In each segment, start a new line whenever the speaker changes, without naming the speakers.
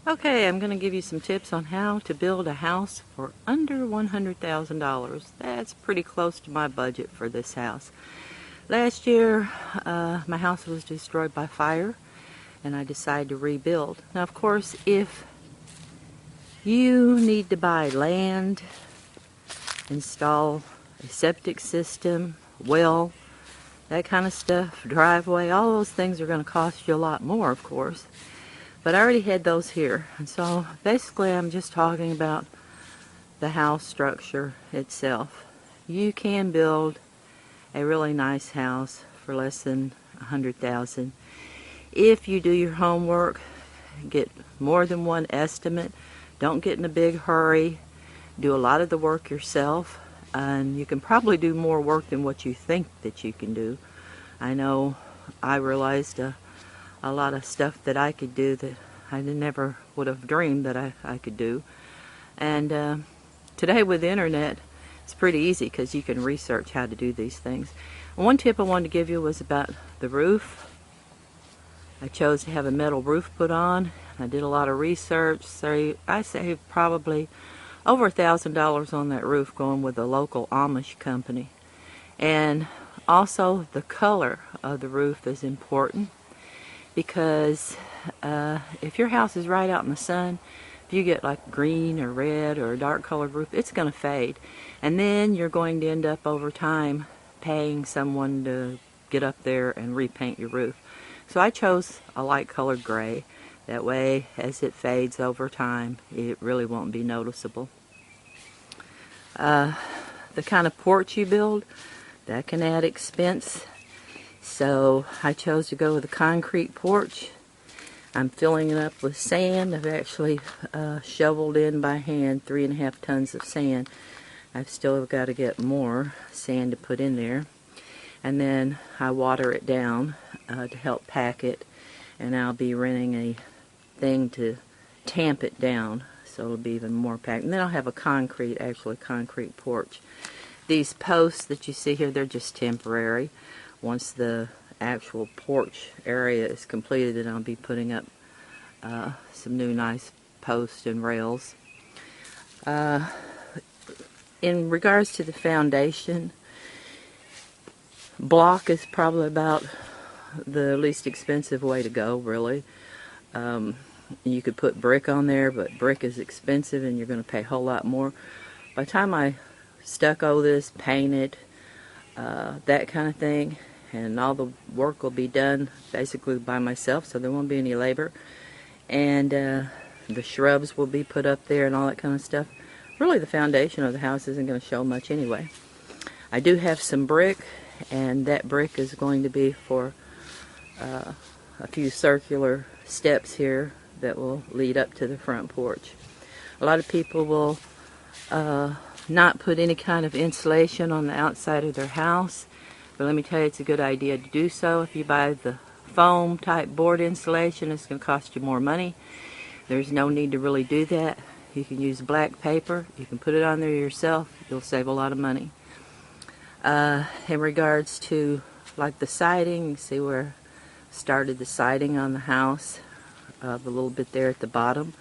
Okay, I'm going to give you some tips on how to build a house for under $100,000. That's pretty close to my budget for this house. Last year, my house was destroyed by fire, and I decided to rebuild. Now, of course, if you need to buy land, install a septic system, well, that kind of stuff, driveway, all those things are going to cost you a lot more, of course. But I already had those here. And so basically I'm just talking about the house structure itself. You can build a really nice house for less than $100,000 if you do your homework, get more than one estimate, don't get in a big hurry, do a lot of the work yourself, and you can probably do more work than what you think that you can do. I know I realized a lot of stuff that I could do that I never would have dreamed that I could do. And today with the internet, it's pretty easy because you can research how to do these things. And one tip I wanted to give you was about the roof. I chose to have a metal roof put on. I did a lot of research, so I saved probably over $1,000 on that roof going with a local Amish company. And also the color of the roof is important, because if your house is right out in the sun, if you get like green or red or a dark colored roof, it's going to fade. And then you're going to end up over time paying someone to get up there and repaint your roof. So I chose a light colored gray. That way, as it fades over time, it really won't be noticeable. The kind of porch you build, that can add expense. So I chose to go with a concrete porch. I'm filling it up with sand. I've actually shoveled in by hand 3.5 tons of sand. I've still got to get more sand to put in there. And then I water it down to help pack it. And I'll be renting a thing to tamp it down so it'll be even more packed. And then I'll have a concrete porch. These posts that you see here, they're just temporary. Once the actual porch area is completed, then I'll be putting up some new nice posts and rails. In regards to the foundation, block is probably about the least expensive way to go, really. You could put brick on there, but brick is expensive and you're going to pay a whole lot more. By the time I stucco this, paint it, that kind of thing, and all the work will be done basically by myself, so there won't be any labor. And the shrubs will be put up there and all that kind of stuff. Really, the foundation of the house isn't going to show much anyway. I do have some brick, and that brick is going to be for a few circular steps here that will lead up to the front porch. A lot of people will not put any kind of insulation on the outside of their house, but let me tell you, it's a good idea to do so. If you buy the foam type board insulation, it's going to cost you more money. There's no need to really do that. You can use black paper, you can put it on there yourself, you'll save a lot of money. In regards to like the siding, you see where I started the siding on the house, a little bit there at the bottom.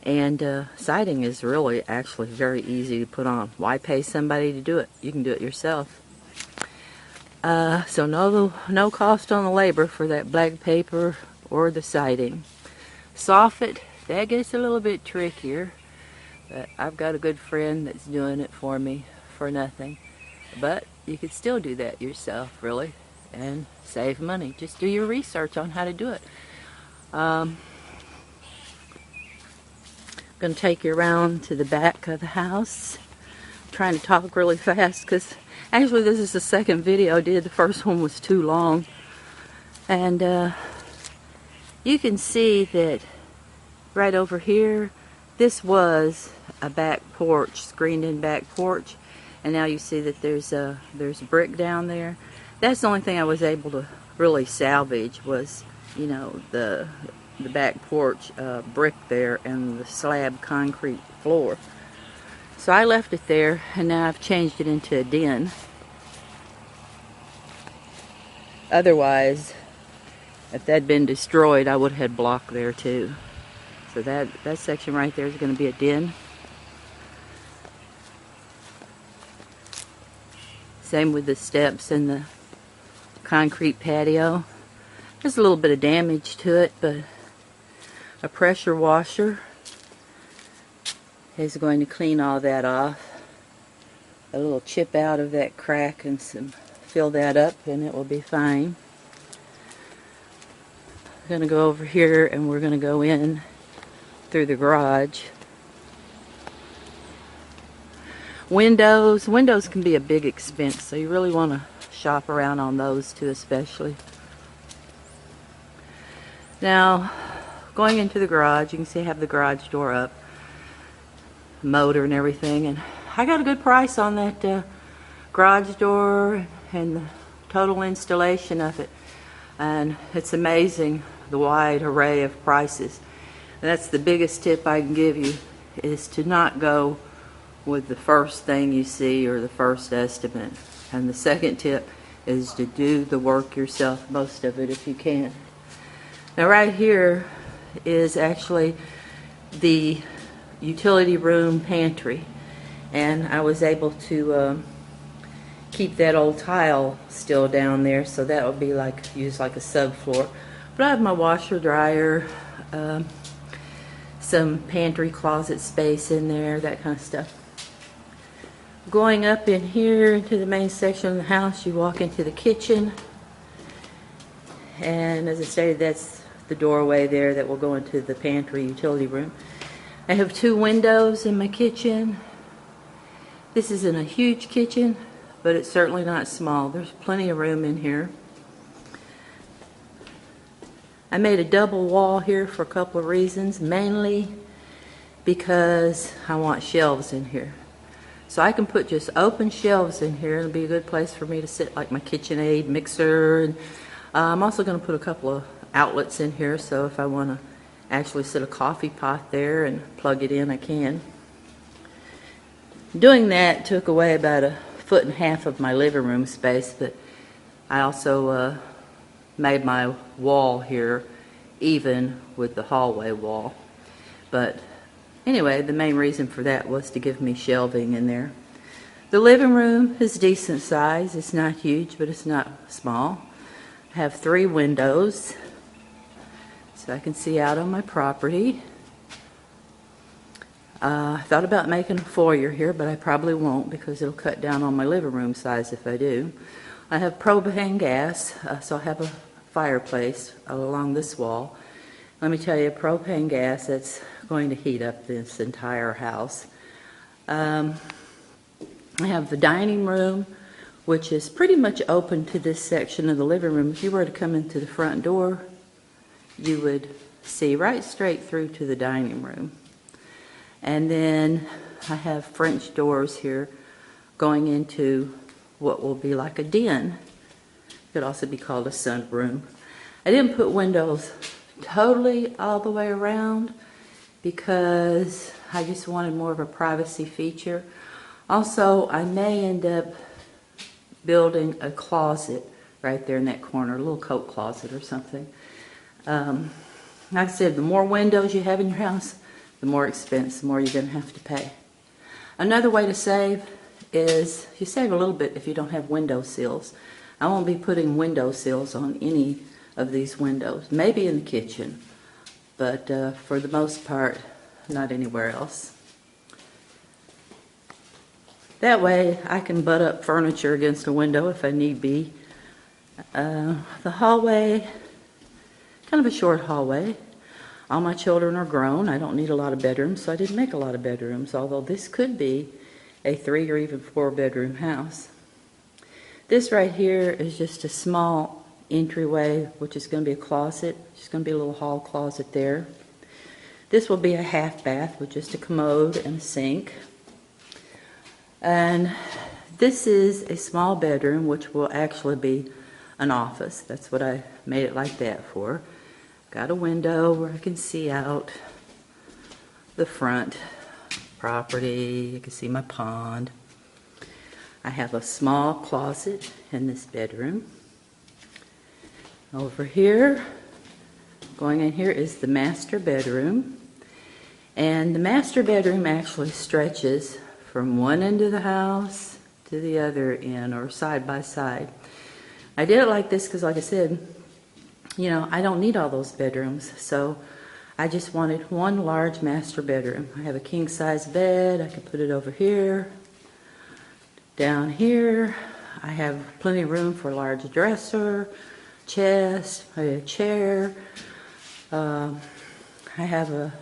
And siding is really actually very easy to put on. Why pay somebody to do it? You can do it yourself. So no cost on the labor for that black paper or the siding. Soffit, that gets a little bit trickier, but I've got a good friend that's doing it for me for nothing. But you could still do that yourself, really, and save money. Just do your research on how to do it. I'm going to take you around to the back of the house. I'm trying to talk really fast because actually this is the second video I did. The first one was too long. And you can see that right over here, this was a back porch, screened in back porch. And now you see that there's brick down there. That's the only thing I was able to really salvage was, you know, the back porch brick there and the slab concrete floor. So I left it there, and now I've changed it into a den. Otherwise, if that had been destroyed, I would have had block there too. So that section right there is going to be a den. Same with the steps and the concrete patio. There's a little bit of damage to it, but a pressure washer is going to clean all that off. A little chip out of that crack and fill that up and it will be fine. We're going to go over here and we're going to go in through the garage. Windows can be a big expense, so you really want to shop around on those too, especially. Now, going into the garage, you can see I have the garage door up, motor and everything, and I got a good price on that garage door and the total installation of it. And it's amazing the wide array of prices. And that's the biggest tip I can give you, is to not go with the first thing you see or the first estimate. And the second tip is to do the work yourself, most of it if you can. Now right here is actually the utility room pantry, and I was able to keep that old tile still down there, so that would be like used like a subfloor. But I have my washer, dryer, some pantry closet space in there, that kind of stuff. Going up in here into the main section of the house, you walk into the kitchen, and as I stated, that's the doorway there that will go into the pantry utility room. I have 2 windows in my kitchen. This isn't a huge kitchen, but it's certainly not small. There's plenty of room in here. I made a double wall here for a couple of reasons, mainly because I want shelves in here. So I can put just open shelves in here. It'll be a good place for me to sit like my KitchenAid mixer. And I'm also going to put a couple of outlets in here, so if I want to actually sit a coffee pot there and plug it in, I can. Doing that took away about 1.5 feet of my living room space, but I also made my wall here even with the hallway wall. But anyway, the main reason for that was to give me shelving in there. The living room is decent size. It's not huge, but it's not small. I have 3 windows, so I can see out on my property. I thought about making a foyer here, but I probably won't because it'll cut down on my living room size if I do. I have propane gas, so I have a fireplace along this wall. Let me tell you, propane gas, that's going to heat up this entire house. I have the dining room, which is pretty much open to this section of the living room. If you were to come into the front door, you would see right straight through to the dining room. And then I have French doors here going into what will be like a den. It could also be called a sunroom. I didn't put windows totally all the way around because I just wanted more of a privacy feature. Also, I may end up building a closet right there in that corner, a little coat closet or something. Like I said, the more windows you have in your house, the more expense, the more you're going to have to pay. Another way to save is you save a little bit if you don't have window sills. I won't be putting window sills on any of these windows, maybe in the kitchen, but for the most part, not anywhere else. That way I can butt up furniture against a window if I need be. The hallway, kind of a short hallway. All my children are grown. I don't need a lot of bedrooms, so I didn't make a lot of bedrooms, although this could be a 3 or even 4 bedroom house. This right here is just a small entryway, which is going to be a closet. Just going to be a little hall closet there. This will be a half bath with just a commode and a sink. And this is a small bedroom, which will actually be an office. That's what I made it like that for. Got a window where I can see out the front property. You can see my pond. I have a small closet in this bedroom. Over here, going in here is the master bedroom. And the master bedroom actually stretches from one end of the house to the other end, or side by side. I did it like this because, like I said, you know, I don't need all those bedrooms, so I just wanted one large master bedroom. I have a king-size bed. I can put it over here. Down here, I have plenty of room for a large dresser, chest, a chair. I have a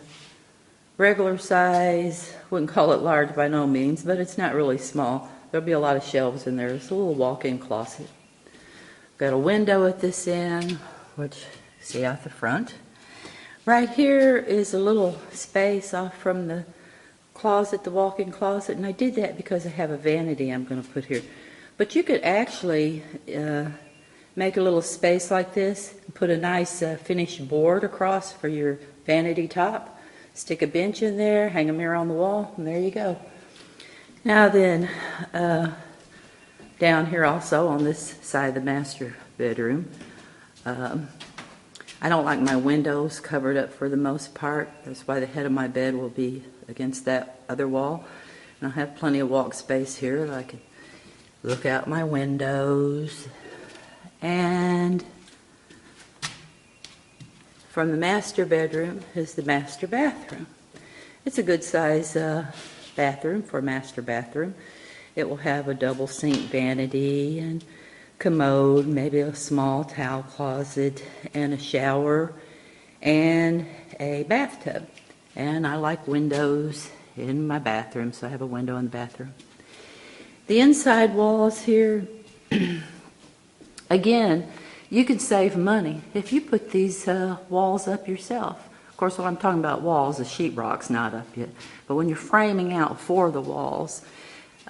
regular size, wouldn't call it large by no means, but it's not really small. There'll be a lot of shelves in there. It's a little walk-in closet. Got a window at this end, which see out the front. Right here is a little space off from the closet, the walk-in closet, and I did that because I have a vanity I'm going to put here. But you could actually make a little space like this, put a nice finished board across for your vanity top, stick a bench in there, hang a mirror on the wall, and there you go. Now then, down here also on this side of the master bedroom, I don't like my windows covered up for the most part. That's why the head of my bed will be against that other wall. And I have plenty of walk space here that I can look out my windows. And from the master bedroom is the master bathroom. It's a good size bathroom for a master bathroom. It will have a double sink vanity and commode, maybe a small towel closet, and a shower, and a bathtub. And I like windows in my bathroom, so I have a window in the bathroom. The inside walls here, again, you can save money if you put these walls up yourself. Of course, when I'm talking about walls, the sheetrock's not up yet. But when you're framing out for the walls,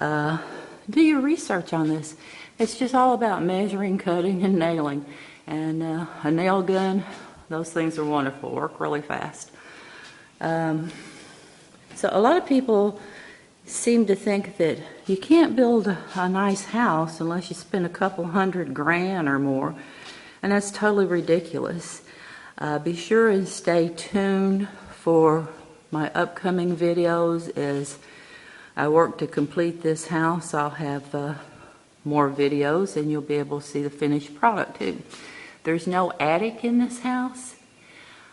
do your research on this. It's just all about measuring, cutting, and nailing. And a nail gun, those things are wonderful, work really fast. So a lot of people seem to think that you can't build a nice house unless you spend a couple $100,000 or more. And that's totally ridiculous. Be sure and stay tuned for my upcoming videos. As I work to complete this house, I'll have more videos, and you'll be able to see the finished product too. There's no attic in this house.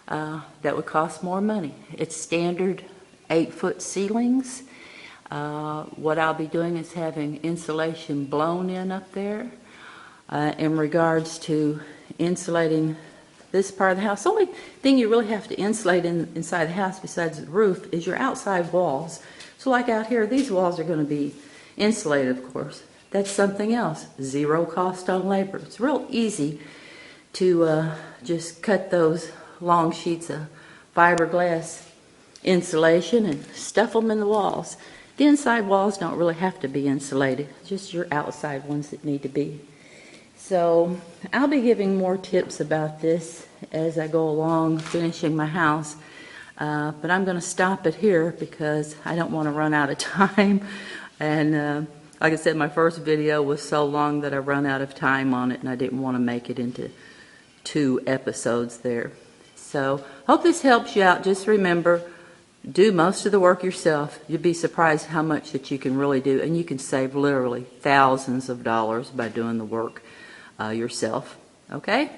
That would cost more money. It's standard 8-foot ceilings. What I'll be doing is having insulation blown in up there. In regards to insulating this part of the house, the only thing you really have to insulate inside the house besides the roof is your outside walls. So like out here, these walls are going to be insulated, of course. That's something else. Zero cost on labor. It's real easy to just cut those long sheets of fiberglass insulation and stuff them in the walls. The inside walls don't really have to be insulated, just your outside ones that need to be. So I'll be giving more tips about this as I go along finishing my house. But I'm going to stop it here because I don't want to run out of time. And like I said, my first video was so long that I run out of time on it, and I didn't want to make it into 2 episodes there. So hope this helps you out. Just remember, do most of the work yourself. You'd be surprised how much that you can really do, and you can save literally thousands of dollars by doing the work yourself. Okay?